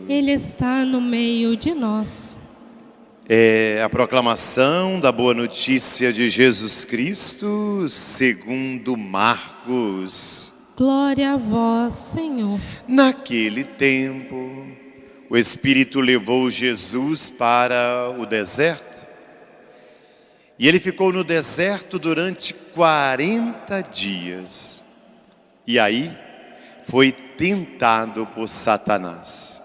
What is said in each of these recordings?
Ele está no meio de nós. É a proclamação da boa notícia de Jesus Cristo segundo Marcos. Glória a vós, Senhor. Naquele tempo, o Espírito levou Jesus para o deserto. E ele ficou no deserto durante 40 dias. E aí foi tentado por Satanás.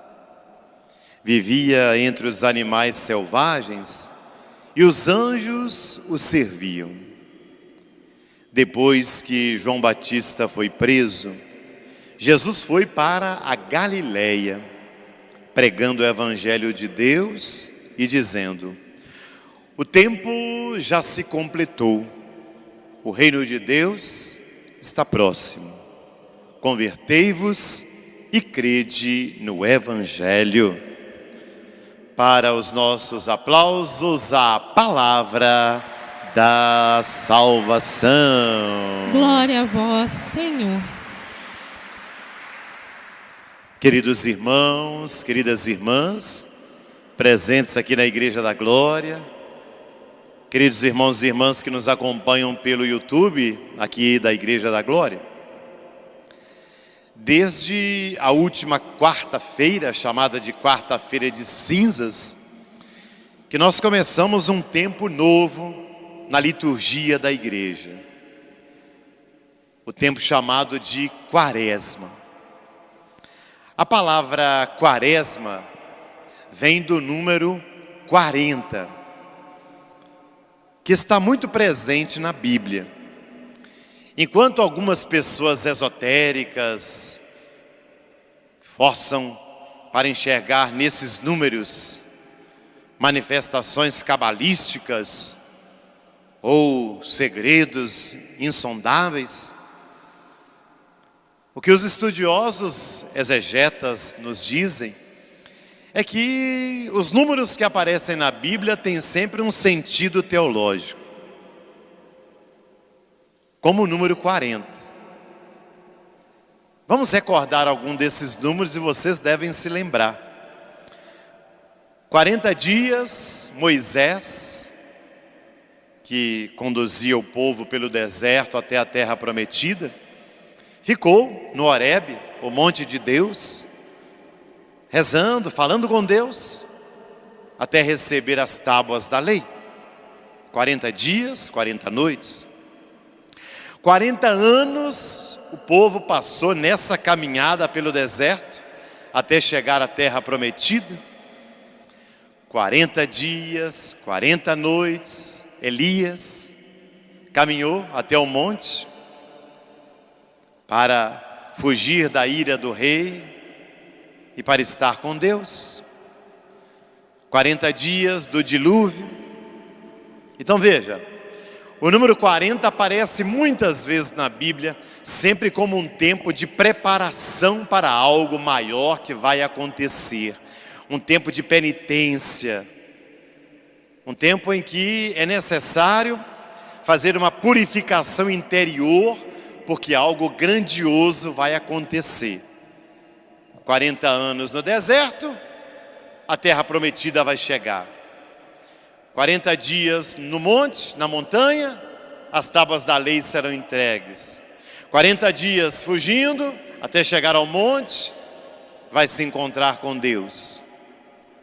Vivia entre os animais selvagens e os anjos o serviam. Depois que João Batista foi preso, Jesus foi para a Galileia, pregando o Evangelho de Deus e dizendo: o tempo já se completou, o reino de Deus está próximo. Convertei-vos e crede no Evangelho. Para os nossos aplausos, a palavra da salvação. Glória a vós, Senhor. Queridos irmãos, queridas irmãs, presentes aqui na Igreja da Glória, queridos irmãos e irmãs que nos acompanham pelo YouTube, aqui da Igreja da Glória, desde a última quarta-feira, chamada de quarta-feira de cinzas, que nós começamos um tempo novo na liturgia da igreja. O tempo chamado de Quaresma. A palavra Quaresma vem do número 40, que está muito presente na Bíblia. Enquanto algumas pessoas esotéricas forçam para enxergar nesses números manifestações cabalísticas ou segredos insondáveis, o que os estudiosos exegetas nos dizem é que os números que aparecem na Bíblia têm sempre um sentido teológico. Como o número 40. Vamos recordar algum desses números e vocês devem se lembrar. 40 dias, Moisés, que conduzia o povo pelo deserto até a terra prometida, ficou no Horebe, o monte de Deus, rezando, falando com Deus, até receber as tábuas da lei. 40 dias, 40 noites. 40 anos o povo passou nessa caminhada pelo deserto até chegar à terra prometida. 40 dias, 40 noites, Elias caminhou até o monte para fugir da ira do rei e para estar com Deus. 40 dias do dilúvio. Então veja, o número 40 aparece muitas vezes na Bíblia, sempre como um tempo de preparação para algo maior que vai acontecer. Um tempo de penitência. Um tempo em que é necessário fazer uma purificação interior, porque algo grandioso vai acontecer. 40 anos no deserto, a terra prometida vai chegar. 40 dias no monte, na montanha, as tábuas da lei serão entregues. 40 dias fugindo, até chegar ao monte, vai se encontrar com Deus.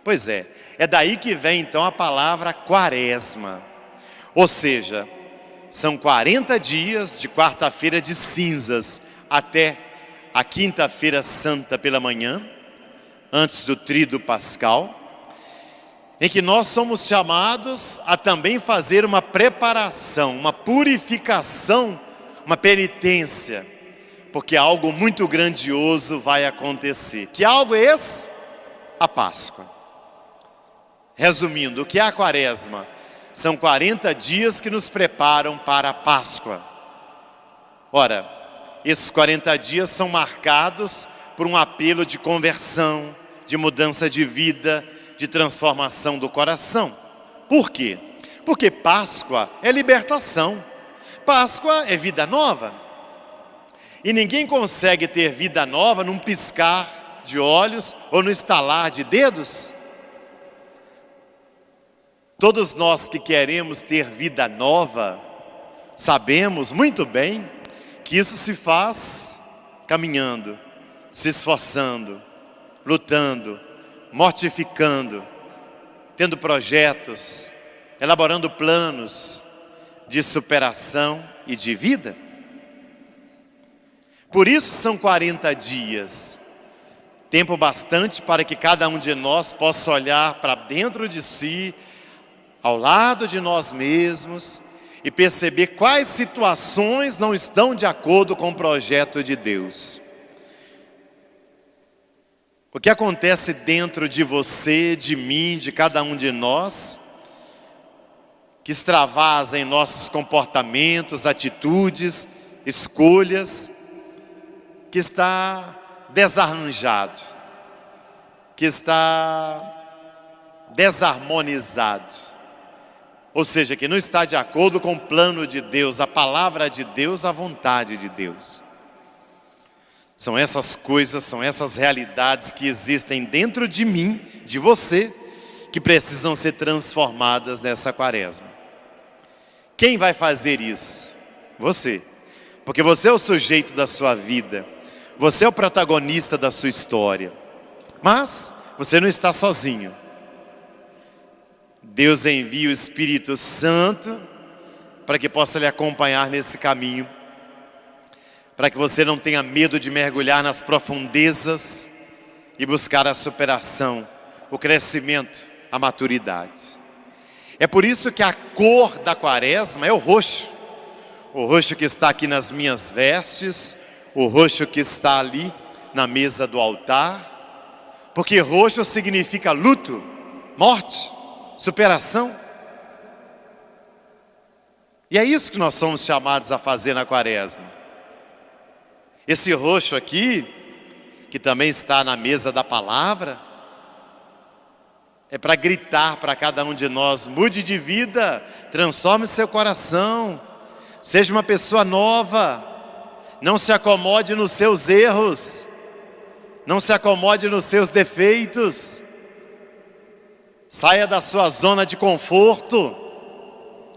Pois é daí que vem então a palavra Quaresma. Ou seja, são 40 dias de quarta-feira de cinzas até a quinta-feira santa pela manhã, antes do tríduo pascal, em que nós somos chamados a também fazer uma preparação, uma purificação, uma penitência, porque algo muito grandioso vai acontecer. Que algo é esse? A Páscoa. Resumindo, o que é a Quaresma? São 40 dias que nos preparam para a Páscoa. Ora, esses 40 dias são marcados por um apelo de conversão, de mudança de vida, de transformação do coração. Por quê? Porque Páscoa é libertação. Páscoa é vida nova. E ninguém consegue ter vida nova num piscar de olhos ou no estalar de dedos? Todos nós que queremos ter vida nova, sabemos muito bem que isso se faz caminhando, se esforçando, lutando, mortificando, tendo projetos, elaborando planos de superação e de vida. Por isso são 40 dias, tempo bastante para que cada um de nós possa olhar para dentro de si, ao lado de nós mesmos, e perceber quais situações não estão de acordo com o projeto de Deus. O que acontece dentro de você, de mim, de cada um de nós, que extravasa em nossos comportamentos, atitudes, escolhas, que está desarranjado, que está desarmonizado. Ou seja, que não está de acordo com o plano de Deus, a palavra de Deus, a vontade de Deus. São essas coisas, são essas realidades que existem dentro de mim, de você, que precisam ser transformadas nessa quaresma. Quem vai fazer isso? Você. Porque você é o sujeito da sua vida. Você é o protagonista da sua história. Mas você não está sozinho. Deus envia o Espírito Santo para que possa lhe acompanhar nesse caminho, para que você não tenha medo de mergulhar nas profundezas e buscar a superação, o crescimento, a maturidade. É por isso que a cor da quaresma é o roxo que está aqui nas minhas vestes, o roxo que está ali na mesa do altar, porque roxo significa luto, morte, superação. E é isso que nós somos chamados a fazer na quaresma. Esse roxo aqui, que também está na mesa da palavra, é para gritar para cada um de nós: mude de vida, transforme seu coração, seja uma pessoa nova, não se acomode nos seus erros, não se acomode nos seus defeitos. Saia da sua zona de conforto,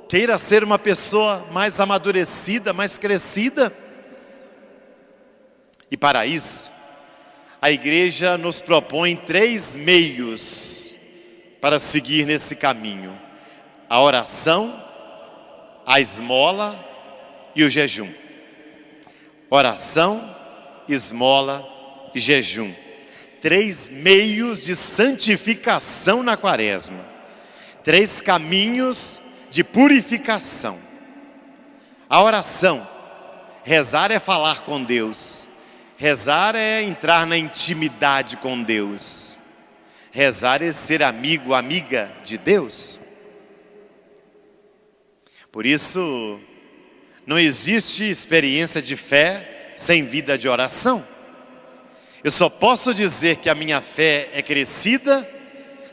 queira ser uma pessoa mais amadurecida, mais crescida. E para isso, a igreja nos propõe 3 meios para seguir nesse caminho: a oração, a esmola e o jejum. Oração, esmola e jejum. 3 meios de santificação na quaresma. 3 caminhos de purificação. A oração, rezar é falar com Deus. Rezar é entrar na intimidade com Deus. Rezar é ser amigo, amiga de Deus. Por isso, não existe experiência de fé sem vida de oração. Eu só posso dizer que a minha fé é crescida,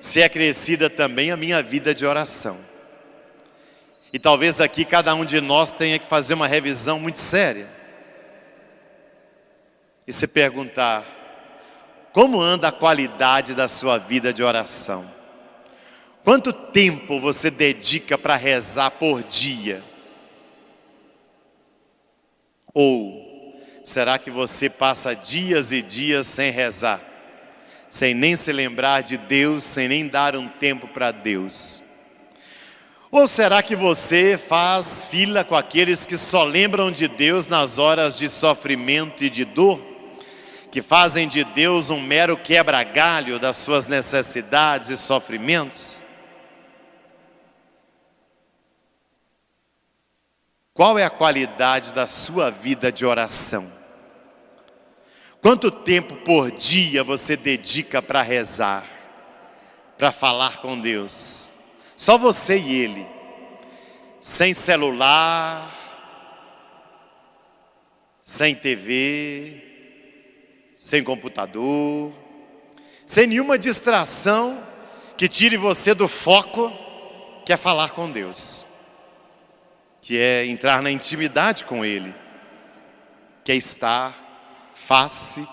se é crescida também a minha vida de oração. E talvez aqui cada um de nós tenha que fazer uma revisão muito séria. E se perguntar: como anda a qualidade da sua vida de oração? Quanto tempo você dedica para rezar por dia? Ou será que você passa dias e dias sem rezar, sem nem se lembrar de Deus, sem nem dar um tempo para Deus? Ou será que você faz fila com aqueles que só lembram de Deus nas horas de sofrimento e de dor, que fazem de Deus um mero quebra-galho das suas necessidades e sofrimentos? Qual é a qualidade da sua vida de oração? Quanto tempo por dia você dedica para rezar, para falar com Deus? Só você e Ele, sem celular, sem TV, sem computador, sem nenhuma distração que tire você do foco, que é falar com Deus, que é entrar na intimidade com Ele, que é estar face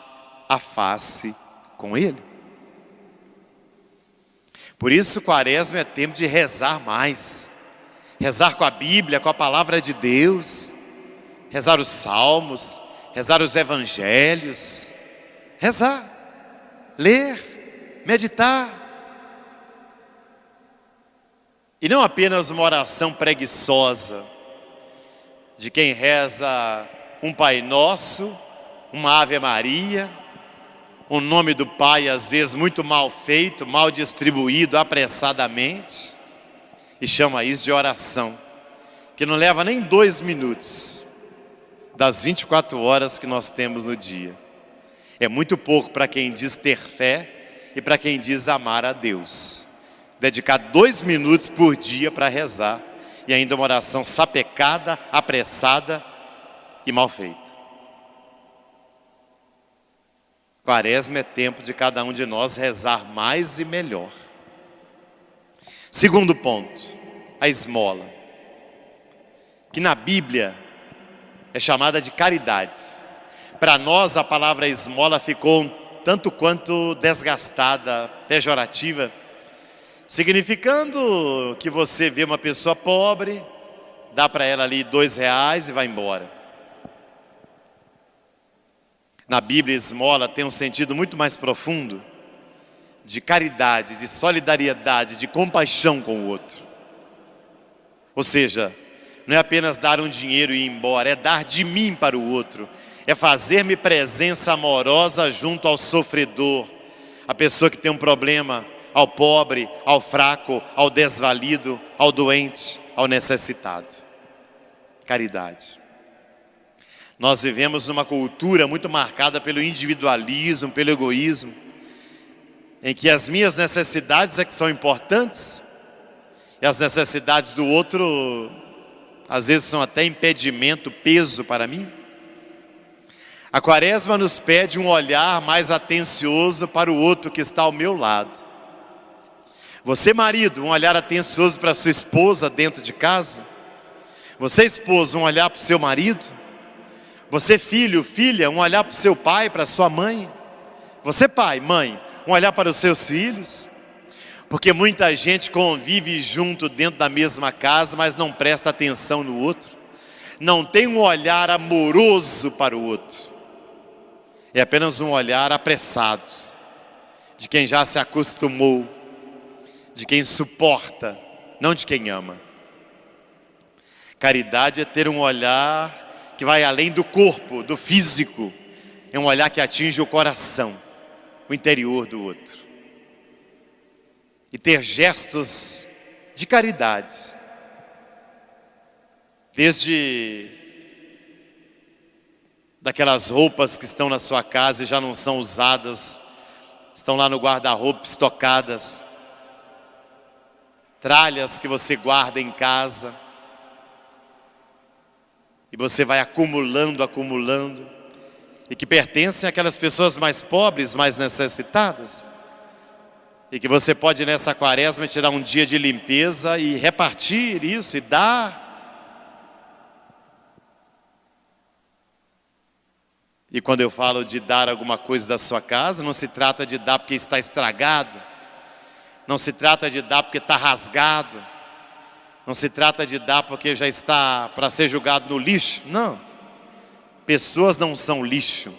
a face com Ele. Por isso, Quaresma é tempo de rezar mais. Rezar com a Bíblia, com a palavra de Deus. Rezar os salmos, rezar os evangelhos. Rezar, ler, meditar. E não apenas uma oração preguiçosa, de quem reza um Pai Nosso, uma Ave Maria, o nome do Pai às vezes muito mal feito, mal distribuído, apressadamente, e chama isso de oração, que não leva nem 2 minutos das 24 horas que nós temos no dia. É muito pouco para quem diz ter fé e para quem diz amar a Deus. Dedicar 2 minutos por dia para rezar, e ainda uma oração sapecada, apressada e mal feita. Quaresma é tempo de cada um de nós rezar mais e melhor. Segundo ponto, a esmola, que na Bíblia é chamada de caridade. Para nós a palavra esmola ficou um tanto quanto desgastada, pejorativa, significando que você vê uma pessoa pobre, dá para ela ali R$2 e vai embora. Na Bíblia, esmola tem um sentido muito mais profundo, de caridade, de solidariedade, de compaixão com o outro. Ou seja, não é apenas dar um dinheiro e ir embora, é dar de mim para o outro, é fazer-me presença amorosa junto ao sofredor, a pessoa que tem um problema, ao pobre, ao fraco, ao desvalido, ao doente, ao necessitado. Caridade. Nós vivemos numa cultura muito marcada pelo individualismo, pelo egoísmo, em que as minhas necessidades é que são importantes, e as necessidades do outro, às vezes são até impedimento, peso para mim. A Quaresma nos pede um olhar mais atencioso para o outro que está ao meu lado. Você, marido, um olhar atencioso para sua esposa dentro de casa. Você, esposa, um olhar para o seu marido. Você, filho, filha, um olhar para o seu pai, para a sua mãe. Você, pai, mãe, um olhar para os seus filhos. Porque muita gente convive junto dentro da mesma casa, mas não presta atenção no outro. Não tem um olhar amoroso para o outro. É apenas um olhar apressado, de quem já se acostumou, de quem suporta, não de quem ama. Caridade é ter um olhar que vai além do corpo, do físico. É um olhar que atinge o coração, o interior do outro. E ter gestos de caridade. Desde daquelas roupas que estão na sua casa e já não são usadas, estão lá no guarda-roupa estocadas. Tralhas que você guarda em casa. E você vai acumulando, acumulando. E que pertencem àquelas pessoas mais pobres, mais necessitadas. E que você pode nessa Quaresma tirar um dia de limpeza e repartir isso e dar. E quando eu falo de dar alguma coisa da sua casa, não se trata de dar porque está estragado. Não se trata de dar porque está rasgado. Não se trata de dar porque já está para ser jogado no lixo. Não. Pessoas não são lixo.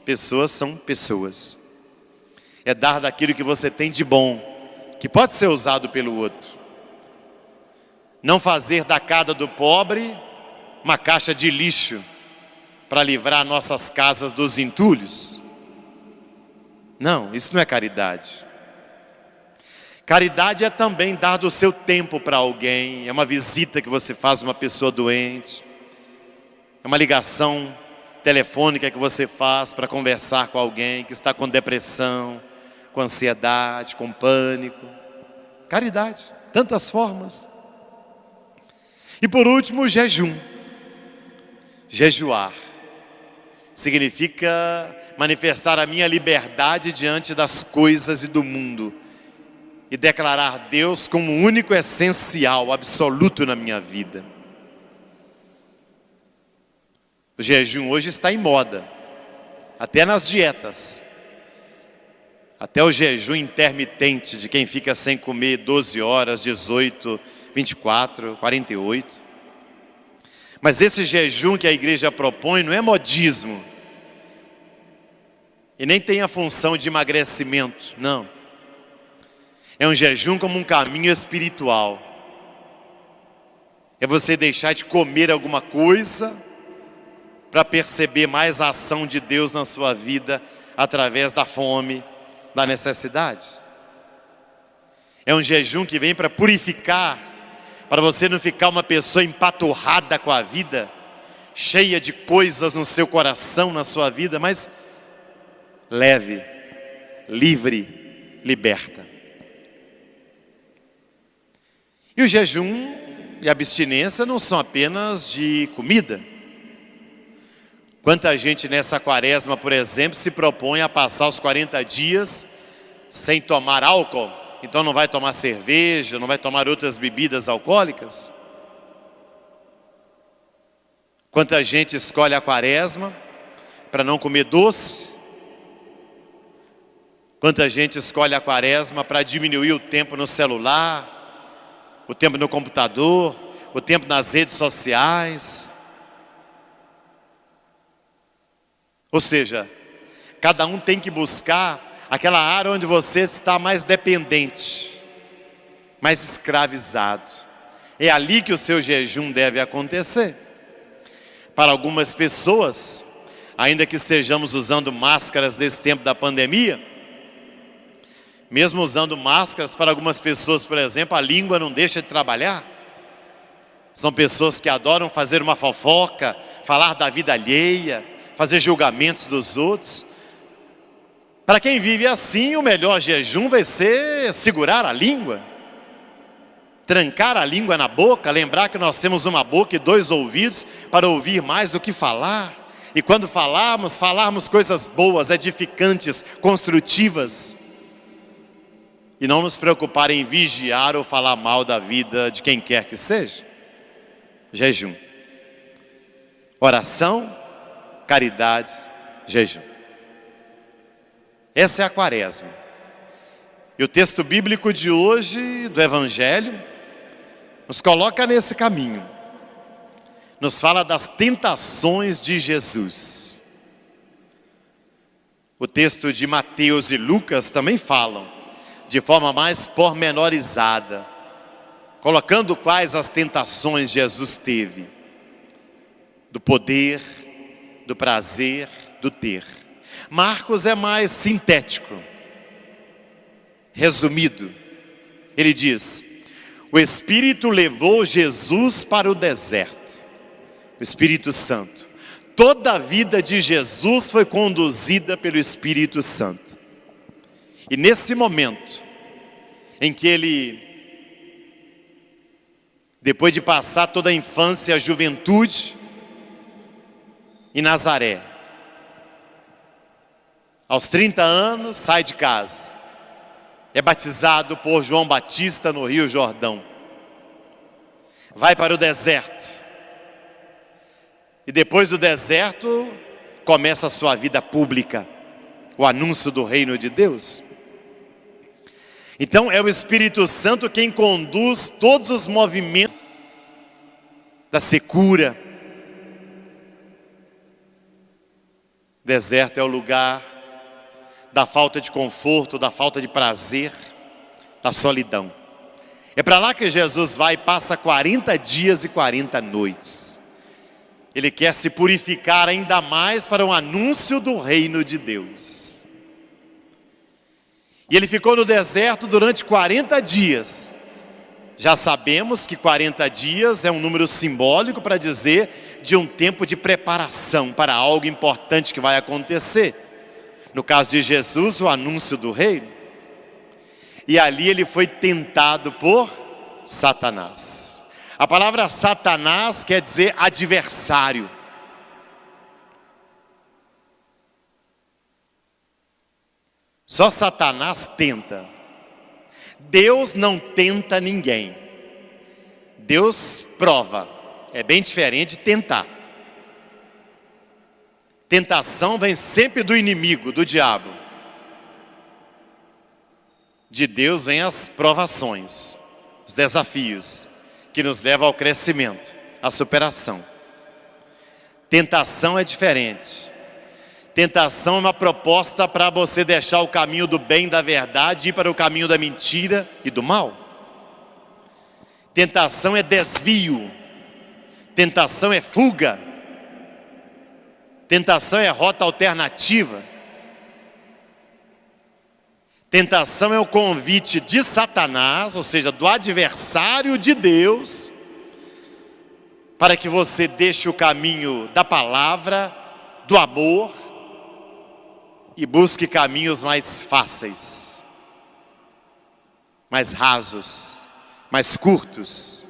Pessoas são pessoas. É dar daquilo que você tem de bom, que pode ser usado pelo outro. Não fazer da casa do pobre uma caixa de lixo para livrar nossas casas dos entulhos. Não, isso não é caridade. Caridade é também dar do seu tempo para alguém. É uma visita que você faz a uma pessoa doente. É uma ligação telefônica que você faz para conversar com alguém que está com depressão, com ansiedade, com pânico. Caridade, tantas formas. E por último, o jejum. Jejuar significa manifestar a minha liberdade diante das coisas e do mundo. E declarar Deus como o único essencial, absoluto na minha vida. O jejum hoje está em moda, até nas dietas. até o jejum intermitente de quem fica sem comer 12 horas, 18, 24, 48. Mas esse jejum que a igreja propõe não é modismo. E nem tem a função de emagrecimento, não. É um jejum como um caminho espiritual. É você deixar de comer alguma coisa para perceber mais a ação de Deus na sua vida através da fome, da necessidade. É um jejum que vem para purificar, para você não ficar uma pessoa empaturrada com a vida, cheia de coisas no seu coração, na sua vida, mas leve, livre, liberta. E o jejum e a abstinência não são apenas de comida. Quanta gente nessa quaresma, por exemplo, se propõe a passar os 40 dias sem tomar álcool. Então não vai tomar cerveja, não vai tomar outras bebidas alcoólicas. Quanta gente escolhe a quaresma para não comer doce. Quanta gente escolhe a quaresma para diminuir o tempo no celular, o tempo no computador, o tempo nas redes sociais. Ou seja, cada um tem que buscar aquela área onde você está mais dependente, mais escravizado. É ali que o seu jejum deve acontecer. Para algumas pessoas, ainda que estejamos usando máscaras nesse tempo da pandemia, mesmo usando máscaras, para algumas pessoas, por exemplo, a língua não deixa de trabalhar. São pessoas que adoram fazer uma fofoca, falar da vida alheia, fazer julgamentos dos outros. Para quem vive assim, o melhor jejum vai ser segurar a língua, trancar a língua na boca, lembrar que nós temos uma boca e 2 ouvidos para ouvir mais do que falar. E quando falarmos coisas boas, edificantes, construtivas. E não nos preocupar em vigiar ou falar mal da vida de quem quer que seja. Jejum. Oração, caridade, jejum. Essa é a quaresma. E o texto bíblico de hoje, do Evangelho, nos coloca nesse caminho. Nos fala das tentações de Jesus. O texto de Mateus e Lucas também falam de forma mais pormenorizada, colocando quais as tentações Jesus teve: do poder, do prazer, do ter. Marcos é mais sintético, resumido. Ele diz: o Espírito levou Jesus para o deserto, o Espírito Santo. Toda a vida de Jesus foi conduzida pelo Espírito Santo. E nesse momento, em que ele, depois de passar toda a infância e a juventude em Nazaré, aos 30 anos sai de casa, é batizado por João Batista no Rio Jordão, vai para o deserto, e depois do deserto começa a sua vida pública, o anúncio do reino de Deus. Então é o Espírito Santo quem conduz todos os movimentos da secura. Deserto é o lugar da falta de conforto, da falta de prazer, da solidão. É para lá que Jesus vai e passa 40 dias e 40 noites. Ele quer se purificar ainda mais para o anúncio do reino de Deus. E ele ficou no deserto durante 40 dias. Já sabemos que 40 dias é um número simbólico para dizer de um tempo de preparação para algo importante que vai acontecer. No caso de Jesus, o anúncio do reino. E ali ele foi tentado por Satanás. A palavra Satanás quer dizer adversário. Só Satanás tenta. Deus não tenta ninguém. Deus prova. É bem diferente de tentar. Tentação vem sempre do inimigo, do diabo. De Deus vêm as provações, os desafios, que nos levam ao crescimento, à superação. Tentação é diferente. Tentação é uma proposta para você deixar o caminho do bem, da verdade, e ir para o caminho da mentira e do mal. Tentação é desvio. Tentação é fuga. Tentação é rota alternativa. Tentação é o convite de Satanás, ou seja, do adversário de Deus, para que você deixe o caminho da palavra, do amor, e busque caminhos mais fáceis, mais rasos, mais curtos,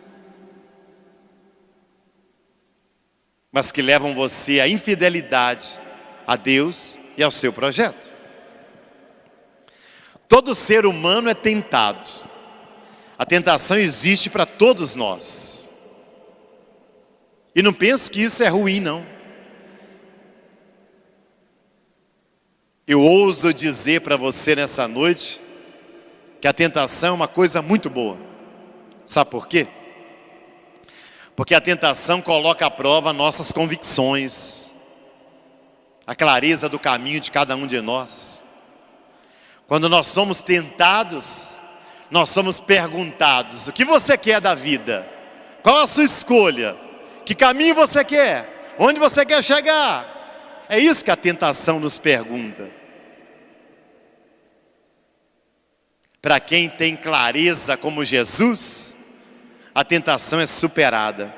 mas que levam você à infidelidade a Deus e ao seu projeto. Todo ser humano é tentado. A tentação existe para todos nós. E não pense que isso é ruim, não. Eu ouso dizer para você nessa noite que a tentação é uma coisa muito boa. Sabe por quê? Porque a tentação coloca à prova nossas convicções, a clareza do caminho de cada um de nós. Quando nós somos tentados, nós somos perguntados: o que você quer da vida? Qual a sua escolha? Que caminho você quer? Onde você quer chegar? É isso que a tentação nos pergunta. Para quem tem clareza como Jesus, a tentação é superada.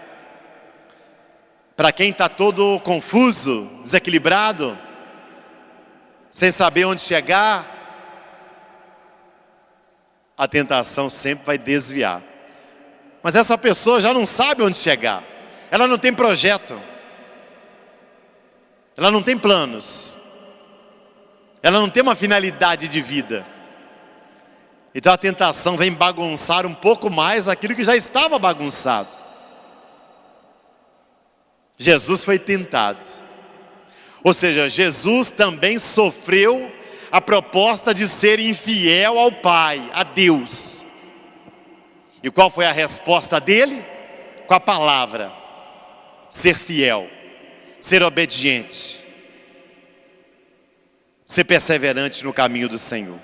Para quem está todo confuso, desequilibrado, sem saber onde chegar, a tentação sempre vai desviar. Mas essa pessoa já não sabe onde chegar. Ela não tem projeto. Ela não tem planos. Ela não tem uma finalidade de vida. Então a tentação vem bagunçar um pouco mais aquilo que já estava bagunçado. Jesus foi tentado. Ou seja, Jesus também sofreu a proposta de ser infiel ao Pai, a Deus. E qual foi a resposta dele? Com a palavra: ser fiel, ser obediente, ser perseverante no caminho do Senhor.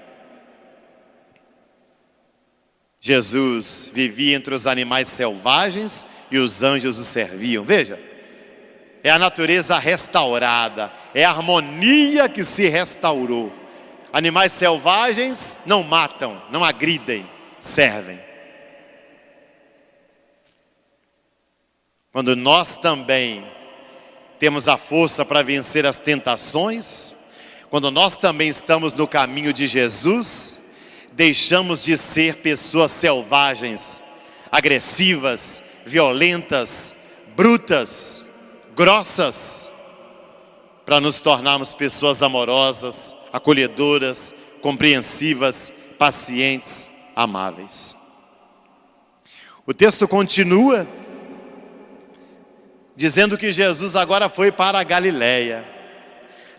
Jesus vivia entre os animais selvagens e os anjos o serviam. Veja, é a natureza restaurada, é a harmonia que se restaurou. Animais selvagens não matam, não agridem, servem. Quando nós também temos a força para vencer as tentações, quando nós também estamos no caminho de Jesus, deixamos de ser pessoas selvagens, agressivas, violentas, brutas, grossas, para nos tornarmos pessoas amorosas, acolhedoras, compreensivas, pacientes, amáveis. O texto continua dizendo que Jesus agora foi para a Galileia.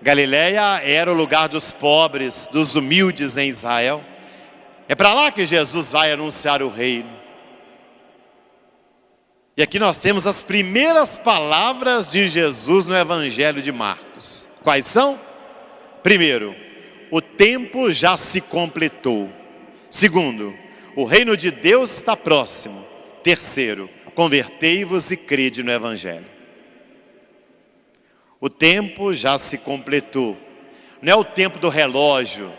Galileia era o lugar dos pobres, dos humildes em Israel. É para lá que Jesus vai anunciar o reino. E aqui nós temos as primeiras palavras de Jesus no Evangelho de Marcos. Quais são? Primeiro, o tempo já se completou. Segundo, o reino de Deus está próximo. Terceiro, convertei-vos e crede no Evangelho. O tempo já se completou. Não é o tempo do relógio,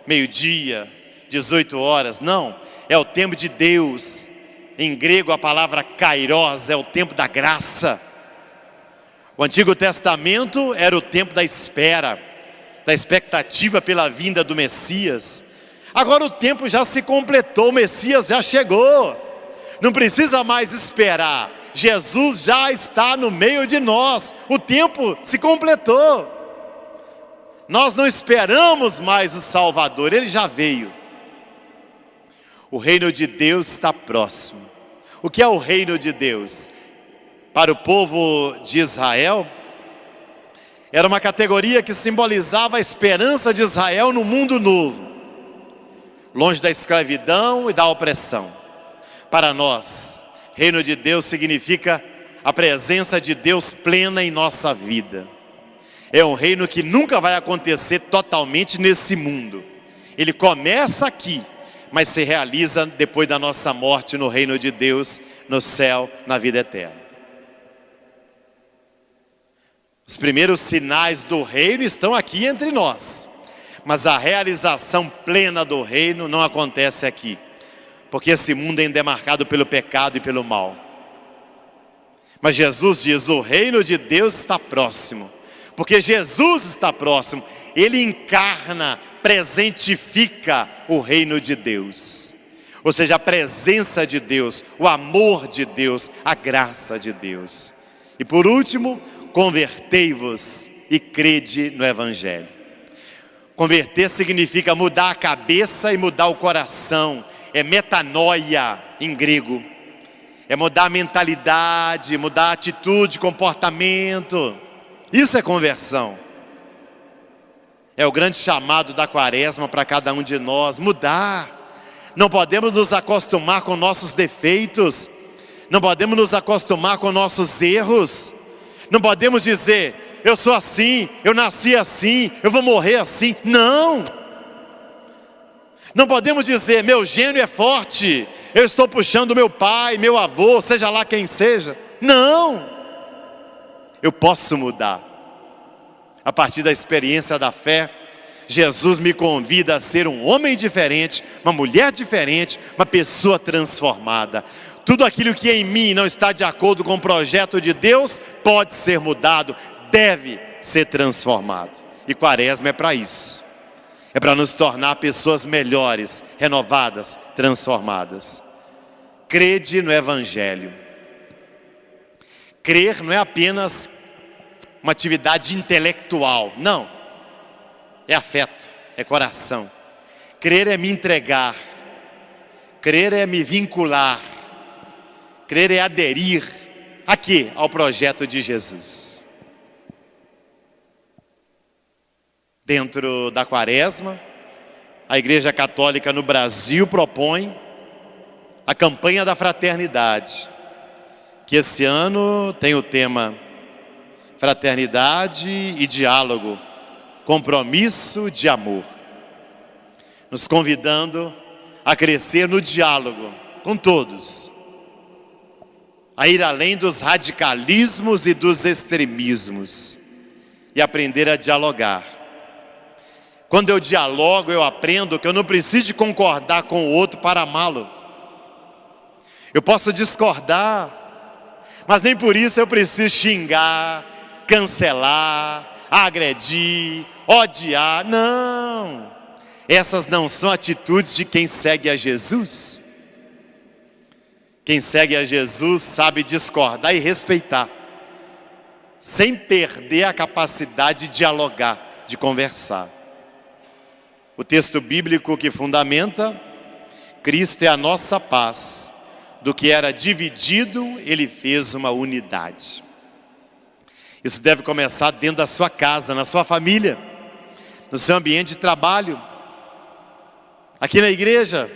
meio-dia, 18 horas, não. É o tempo de Deus. Em grego a palavra kairos é o tempo da graça. O Antigo Testamento era o tempo da espera, da expectativa pela vinda do Messias. Agora o tempo já se completou, o Messias já chegou. Não precisa mais esperar. Jesus já está no meio de nós. O tempo se completou. Nós não esperamos mais o Salvador, Ele já veio. O reino de Deus está próximo. O que é o reino de Deus? Para o povo de Israel, era uma categoria que simbolizava a esperança de Israel no mundo novo. longe da escravidão e da opressão. Para nós, reino de Deus significa a presença de Deus plena em nossa vida. É um reino que nunca vai acontecer totalmente nesse mundo. Ele começa aqui, mas se realiza depois da nossa morte no reino de Deus, no céu, na vida eterna. Os primeiros sinais do reino estão aqui entre nós, mas a realização plena do reino não acontece aqui, porque esse mundo ainda é marcado pelo pecado e pelo mal. Mas Jesus diz: o reino de Deus está próximo, porque Jesus está próximo. Ele encarna, presentifica o reino de Deus, ou seja, a presença de Deus, o amor de Deus, a graça de Deus. E por último, convertei-vos e crede no Evangelho. Converter significa mudar a cabeça e mudar o coração. É metanoia em grego. É mudar a mentalidade, mudar a atitude, comportamento. Isso é conversão. É o grande chamado da quaresma para cada um de nós, mudar. Não podemos nos acostumar com nossos defeitos. Não podemos nos acostumar com nossos erros. Não podemos dizer: eu sou assim, eu nasci assim, eu vou morrer assim. Não. Não podemos dizer: meu gênio é forte, eu estou puxando meu pai, meu avô, seja lá quem seja. Não. Eu posso mudar. A partir da experiência da fé, Jesus me convida a ser um homem diferente, uma mulher diferente, uma pessoa transformada. Tudo aquilo que em mim não está de acordo com o projeto de Deus pode ser mudado, deve ser transformado. E quaresma é para isso. É para nos tornar pessoas melhores, renovadas, transformadas. Crede no Evangelho. Crer não é apenas uma atividade intelectual, não. É afeto, é coração. Crer é me entregar. Crer é me vincular. Crer é aderir a quê? Ao projeto de Jesus. Dentro da quaresma, a Igreja Católica no Brasil propõe a campanha da fraternidade, que esse ano tem o tema Fraternidade e Diálogo, Compromisso de Amor, nos convidando a crescer no diálogo com todos, a ir além dos radicalismos e dos extremismos e aprender a dialogar. Quando eu dialogo, eu aprendo que eu não preciso de concordar com o outro para amá-lo. Eu posso discordar, mas nem por isso eu preciso xingar, cancelar, agredir, odiar. Não, essas não são atitudes de quem segue a Jesus. Quem segue a Jesus sabe discordar e respeitar, sem perder a capacidade de dialogar, de conversar. O texto bíblico que fundamenta: Cristo é a nossa paz, do que era dividido, Ele fez uma unidade. Isso deve começar dentro da sua casa, na sua família, no seu ambiente de trabalho, aqui na igreja,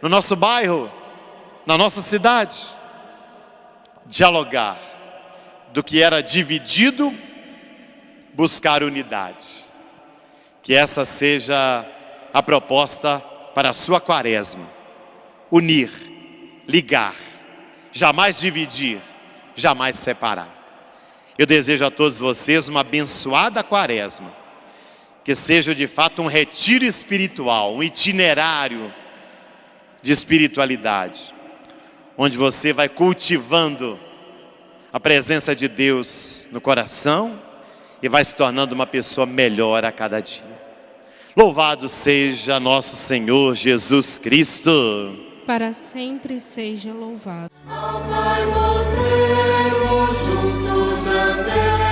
no nosso bairro, na nossa cidade. Dialogar, do que era dividido, buscar unidade. Que essa seja a proposta para a sua quaresma. Unir, ligar, jamais dividir, jamais separar. Eu desejo a todos vocês uma abençoada quaresma, que seja de fato um retiro espiritual, um itinerário de espiritualidade, onde você vai cultivando a presença de Deus no coração e vai se tornando uma pessoa melhor a cada dia. Louvado seja nosso Senhor Jesus Cristo. Para sempre seja louvado. Ao Pai voltemos juntos andemos.